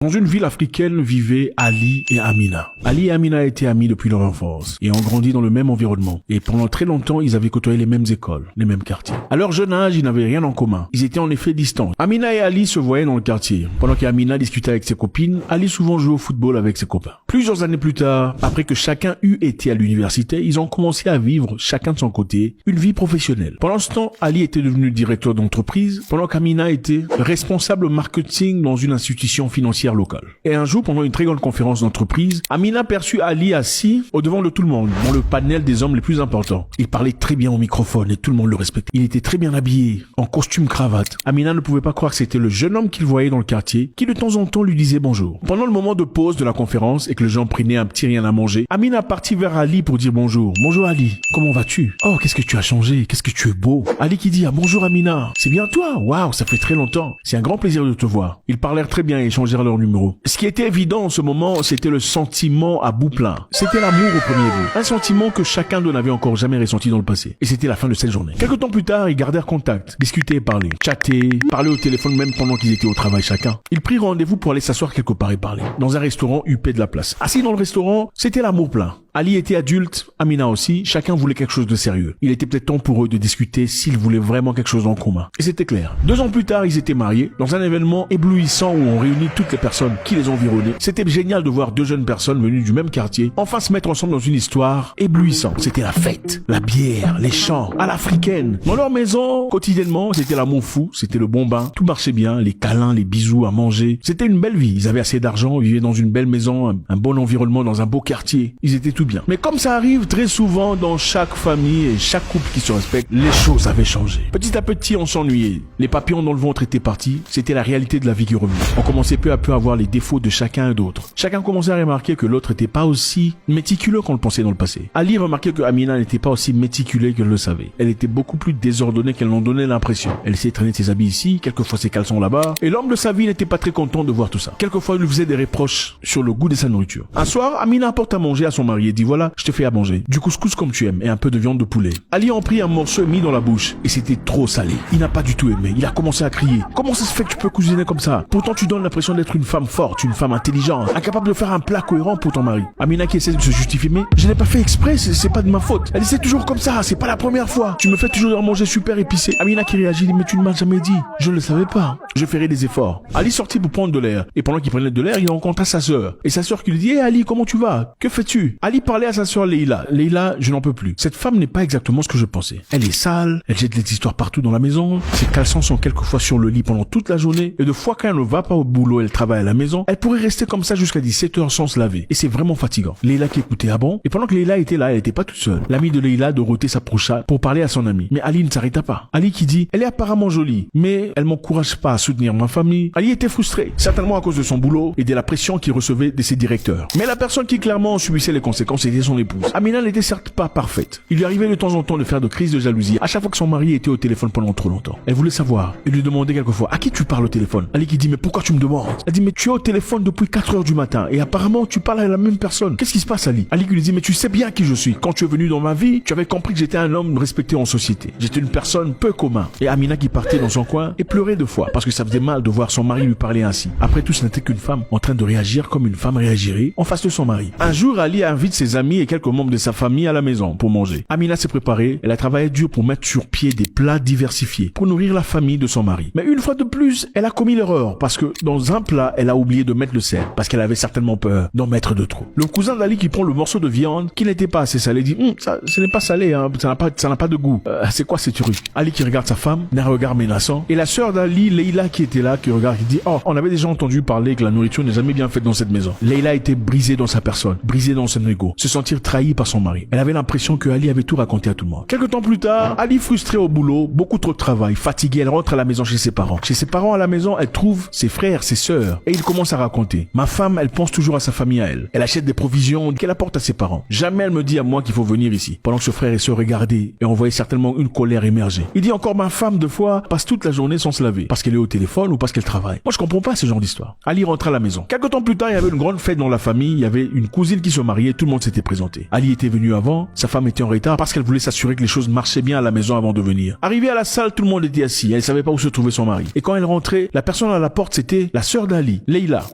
Dans une ville africaine vivaient Ali et Amina. Ali et Amina étaient amis depuis leur enfance et ont grandi dans le même environnement. Et pendant très longtemps, ils avaient côtoyé les mêmes écoles, les mêmes quartiers. À leur jeune âge, ils n'avaient rien en commun. Ils étaient en effet distants. Amina et Ali se voyaient dans le quartier. Pendant qu'Amina discutait avec ses copines, Ali souvent jouait au football avec ses copains. Plusieurs années plus tard, après que chacun eut été à l'université, ils ont commencé à vivre, chacun de son côté, une vie professionnelle. Pendant ce temps, Ali était devenu directeur d'entreprise, pendant qu'Amina était responsable marketing dans une institution financière locale. Et un jour, pendant une très grande conférence d'entreprise, Amina perçut Ali assis au devant de tout le monde, dans le panel des hommes les plus importants. Il parlait très bien au microphone et tout le monde le respectait. Il était très bien habillé, en costume cravate. Amina ne pouvait pas croire que c'était le jeune homme qu'il voyait dans le quartier, qui de temps en temps lui disait bonjour. Pendant le moment de pause de la conférence et que les gens prenaient un petit rien à manger, Amina partit vers Ali pour dire bonjour. Bonjour Ali, comment vas-tu? Oh, qu'est-ce que tu as changé, qu'est-ce que tu es beau. Ali qui dit, ah bonjour Amina, c'est bien toi? Waouh, ça fait très longtemps. C'est un grand plaisir de te voir. Ils parlèrent très bien et échangèrent leur numéro. Ce qui était évident en ce moment, c'était le sentiment à bout plein. C'était l'amour au premier vue. Un sentiment que chacun d'eux n'avait encore jamais ressenti dans le passé. Et c'était la fin de cette journée. Quelque temps plus tard, ils gardèrent contact, discutaient et parlaient, chattaient, parlaient au téléphone même pendant qu'ils étaient au travail chacun. Ils prirent rendez-vous pour aller s'asseoir quelque part et parler. Dans un restaurant huppé de la place. Assis dans le restaurant, c'était l'amour plein. Ali était adulte, Amina aussi, chacun voulait quelque chose de sérieux. Il était peut-être temps pour eux de discuter s'ils voulaient vraiment quelque chose en commun. Et c'était clair. 2 ans plus tard, ils étaient mariés, dans un événement éblouissant où on réunit toutes les personnes qui les environnaient. C'était génial de voir 2 jeunes personnes venues du même quartier, enfin se mettre ensemble dans une histoire éblouissante. C'était la fête, la bière, les chants, à l'africaine. Dans leur maison, quotidiennement, c'était l'amour fou, c'était le bon bain, tout marchait bien, les câlins, les bisous à manger. C'était une belle vie, ils avaient assez d'argent, ils vivaient dans une belle maison, un bon environnement, dans un beau quartier. Ils étaient tout bien. Mais comme ça arrive très souvent dans chaque famille et chaque couple qui se respecte, les choses avaient changé. Petit à petit, on s'ennuyait. Les papillons dans le ventre étaient partis. C'était la réalité de la vie qui revenait. On commençait peu à peu à voir les défauts de chacun et d'autres. Chacun commençait à remarquer que l'autre n'était pas aussi méticuleux qu'on le pensait dans le passé. Ali remarquait que Amina n'était pas aussi méticulée qu'elle le savait. Elle était beaucoup plus désordonnée qu'elle n'en donnait l'impression. Elle essayait de traîner ses habits ici, quelquefois ses caleçons là-bas. Et l'homme de sa vie n'était pas très content de voir tout ça. Quelquefois, il lui faisait des reproches sur le goût de sa nourriture. Un soir, Amina apporte à manger à son mari et dit voilà, je te fais à manger. Du couscous comme tu aimes et un peu de viande de poulet. Ali en prit un morceau et mis dans la bouche et c'était trop salé. Il n'a pas du tout aimé. Il a commencé à crier. Comment ça se fait que tu peux cuisiner comme ça? Pourtant tu donnes l'impression d'être une femme forte, une femme intelligente, incapable de faire un plat cohérent pour ton mari. Amina qui essaie de se justifier, mais je n'ai pas fait exprès, c'est pas de ma faute. Elle dit c'est toujours comme ça, c'est pas la première fois. Tu me fais toujours manger super épicé. Amina qui réagit, dit mais tu ne m'as jamais dit. Je ne le savais pas. Je ferai des efforts. Ali sortit pour prendre de l'air et pendant qu'il prenait de l'air, il rencontra sa sœur. Et sa sœur qui lui dit Ali, comment tu vas? Que fais-tu? Ali parlait à sa sœur Leila. Leila, je n'en peux plus. Cette femme n'est pas exactement ce que je pensais. Elle est sale, elle jette des histoires partout dans la maison, ses caleçons sont quelquefois sur le lit pendant toute la journée, et de fois quand elle ne va pas au boulot, elle travaille à la maison, elle pourrait rester comme ça jusqu'à 17 heures sans se laver. Et c'est vraiment fatigant. Leila qui écoutait ah bon? Et pendant que Leila était là, elle n'était pas toute seule. L'amie de Leila, Dorothée, s'approcha pour parler à son amie. Mais Ali ne s'arrêta pas. Ali qui dit, elle est apparemment jolie, mais elle m'encourage pas à soutenir ma famille. Ali était frustré, certainement à cause de son boulot et de la pression qu'il recevait de ses directeurs. Mais la personne qui clairement subissait les conséquences était son épouse. Amina n'était certes pas parfaite. Il lui arrivait de temps en temps de faire de crises de jalousie à chaque fois que son mari était au téléphone pendant trop longtemps. Elle voulait savoir et lui demandait quelquefois à qui tu parles au téléphone. Ali qui dit mais pourquoi tu me demandes? Elle dit mais tu es au téléphone depuis 4 heures du matin et apparemment tu parles à la même personne. Qu'est-ce qui se passe Ali? Ali qui lui dit mais tu sais bien qui je suis. Quand tu es venu dans ma vie, tu avais compris que j'étais un homme respecté en société. J'étais une personne peu commun. Et Amina qui partait dans son coin et pleurait 2 fois parce que ça faisait mal de voir son mari lui parler ainsi. Après tout, ce n'était qu'une femme en train de réagir comme une femme réagirait en face de son mari. Un jour, Ali invite ses amis et quelques membres de sa famille à la maison pour manger. Amina s'est préparée, elle a travaillé dur pour mettre sur pied des plats diversifiés pour nourrir la famille de son mari. Mais une fois de plus, elle a commis l'erreur parce que dans un plat, elle a oublié de mettre le sel parce qu'elle avait certainement peur d'en mettre de trop. Le cousin d'Ali qui prend le morceau de viande qui n'était pas assez salé dit ça, ce n'est pas salé, hein, ça n'a pas de goût. C'est quoi ces trucs? Ali qui regarde sa femme d'un regard menaçant et la sœur d'Ali, Leila qui était là, qui regarde, qui dit on avait déjà entendu parler que la nourriture n'est jamais bien faite dans cette maison. Leila était brisée dans sa personne, brisée dans son ego, se sentir trahie par son mari. Elle avait l'impression que Ali avait tout raconté à tout le monde. Quelque temps plus tard, Ali frustré au boulot, beaucoup trop de travail, fatiguée, elle rentre à la maison chez ses parents. Chez ses parents à la maison, elle trouve ses frères, ses sœurs et il commence à raconter. Ma femme, elle pense toujours à sa famille à elle. Elle achète des provisions qu'elle apporte à ses parents. Jamais elle me dit à moi qu'il faut venir ici. Pendant que ce frère et sœur regardaient et on voyait certainement une colère émerger. Il dit encore ma femme, 2 fois, passe toute la journée sans se laver parce qu'elle est au téléphone ou parce qu'elle travaille. Moi, je comprends pas ce genre d'histoire. Ali rentre à la maison. Quelque temps plus tard, il y avait une grande fête dans la famille. Il y avait une cousine qui se mariait. Tout le monde s'était présenté. Ali était venu avant. Sa femme était en retard parce qu'elle voulait s'assurer que les choses marchaient bien à la maison avant de venir. Arrivée à la salle, tout le monde était assis. Elle savait pas où se trouvait son mari. Et quand elle rentrait, la personne à la porte, c'était la sœur d'Ali. Ali.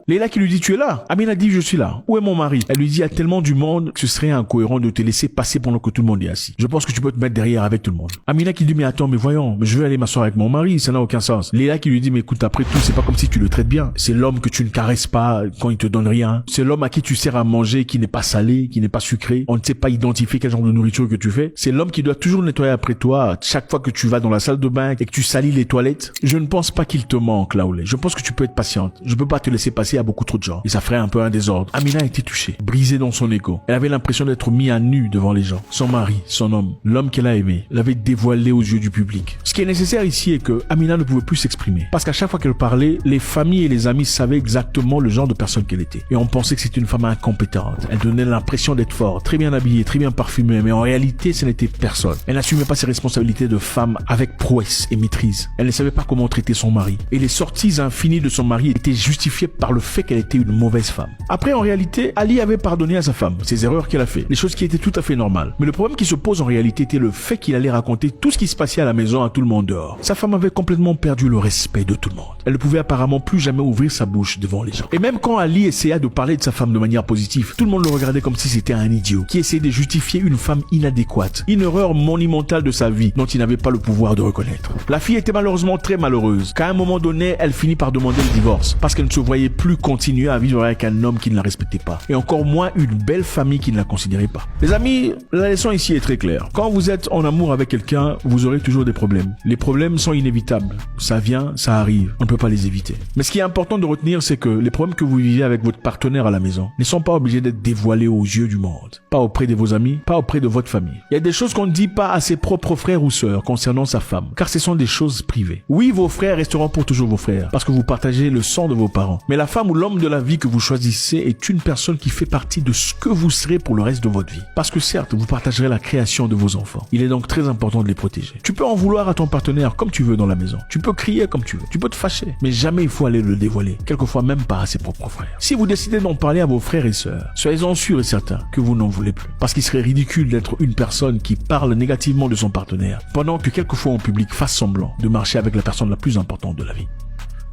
Leila qui lui dit, tu es là? Amina dit, je suis là. Où est mon mari? Elle lui dit, il y a tellement du monde que ce serait incohérent de te laisser passer pendant que tout le monde est assis. Je pense que tu peux te mettre derrière avec tout le monde. Amina qui dit, mais attends, mais voyons, mais je veux aller m'asseoir avec mon mari, ça n'a aucun sens. Leila qui lui dit, mais écoute, après tout, c'est pas comme si tu le traites bien. C'est l'homme que tu ne caresses pas quand il te donne rien. C'est l'homme à qui tu sers à manger, qui n'est pas salé, qui n'est pas sucré. On ne sait pas identifier quel genre de nourriture que tu fais. C'est l'homme qui doit toujours nettoyer après toi chaque fois que tu vas dans la salle de bain et que tu salis les toilettes. Je ne pense pas qu'il te manque, Laoulé. Je pense que tu peux être patiente. Je peux pas te laisser passer à beaucoup trop de gens. Et ça ferait un peu un désordre. Amina était touchée, brisée dans son ego. Elle avait l'impression d'être mise à nu devant les gens. Son mari, son homme, l'homme qu'elle a aimé, l'avait dévoilé aux yeux du public. Ce qui est nécessaire ici est que Amina ne pouvait plus s'exprimer. Parce qu'à chaque fois qu'elle parlait, les familles et les amis savaient exactement le genre de personne qu'elle était. Et on pensait que c'était une femme incompétente. Elle donnait l'impression d'être forte, très bien habillée, très bien parfumée, mais en réalité, ce n'était personne. Elle n'assumait pas ses responsabilités de femme avec prouesse et maîtrise. Elle ne savait pas comment traiter son mari. Et les sorties infinies de son mari étaient justifiées par le fait qu'elle était une mauvaise femme. Après, en réalité, Ali avait pardonné à sa femme ses erreurs qu'elle a fait, les choses qui étaient tout à fait normales. Mais le problème qui se pose en réalité était le fait qu'il allait raconter tout ce qui se passait à la maison à tout le monde dehors. Sa femme avait complètement perdu le respect de tout le monde. Elle ne pouvait apparemment plus jamais ouvrir sa bouche devant les gens. Et même quand Ali essaya de parler de sa femme de manière positive, tout le monde le regardait comme si c'était un idiot qui essayait de justifier une femme inadéquate, une erreur monumentale de sa vie dont il n'avait pas le pouvoir de reconnaître. La fille était malheureusement très malheureuse, qu'à un moment donné, elle finit par demander le divorce parce qu'elle ne se voyait plus continuer à vivre avec un homme qui ne la respectait pas et encore moins une belle famille qui ne la considérait pas. Les amis, la leçon ici est très claire. Quand vous êtes en amour avec quelqu'un, vous aurez toujours des problèmes. Les problèmes sont inévitables. Ça vient, ça arrive. On ne peut pas les éviter. Mais ce qui est important de retenir, c'est que les problèmes que vous vivez avec votre partenaire à la maison ne sont pas obligés d'être dévoilés aux yeux du monde. Pas auprès de vos amis, pas auprès de votre famille. Il y a des choses qu'on ne dit pas à ses propres frères ou sœurs concernant sa femme, car ce sont des choses privées. Oui, vos frères resteront pour toujours vos frères, parce que vous partagez le sang de vos parents. Mais la femme ou l'homme de la vie que vous choisissez est une personne qui fait partie de ce que vous serez pour le reste de votre vie. Parce que certes, vous partagerez la création de vos enfants. Il est donc très important de les protéger. Tu peux en vouloir à ton partenaire comme tu veux dans la maison. Tu peux crier comme tu veux. Tu peux te fâcher. Mais jamais il faut aller le dévoiler. Quelquefois même pas à ses propres frères. Si vous décidez d'en parler à vos frères et sœurs, soyez-en sûrs et certains que vous n'en voulez plus. Parce qu'il serait ridicule d'être une personne qui parle négativement de son partenaire pendant que quelquefois en public fasse semblant de marcher avec la personne la plus importante de la vie.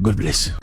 God bless.